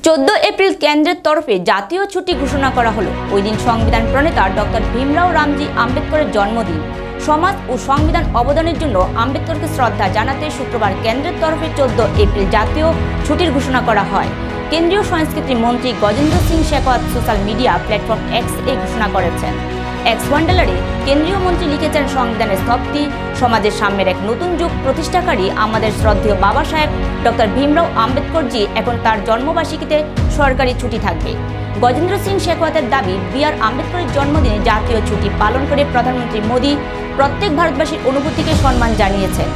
14 April কেন্দ্রের তরফে জাতীয় ছুটি ঘোষণা করা হলো। ওই দিন সংবিধান প্রণেতা ডক্টর ভীমরাও রামজি আম্বেদকরের জন্মদিন। সমাজ ও সংবিধান অবদানের জন্য আম্বেদকরকে শ্রদ্ধা জানাতে শুক্রবার কেন্দ্রের তরফে 14 এপ্রিল জাতীয় ছুটির ঘোষণা করা হয়। কেন্দ্রীয় সংস্কৃতি মন্ত্রী Gajendra Singh Shekhawat social media platform X এ ঘোষণা করেছেন। এক্স ওয়ান্ডালারে কেন্দ্রীয় মন্ত্রী লিখেছেন, সংবিধানের স্থপতি, সমাজের সাম্যের এক নতুন যুগ প্রতিষ্ঠাকারী আমাদের শ্রদ্ধেয় বাবা সাহেব ডক্টর ভীমরাও আম্বেদকরজি এখন তার জন্মবার্ষিকীতে সরকারি ছুটি থাকবে। গজেন্দ্র সিং শেখাওয়াতের দাবি, বি.আর. আম্বেদকরের জন্মদিনে জাতীয় ছুটি পালন করে প্রধানমন্ত্রী মোদী প্রত্যেক ভারতবাসীর অনুভূতিকে সম্মান জানিয়েছেন।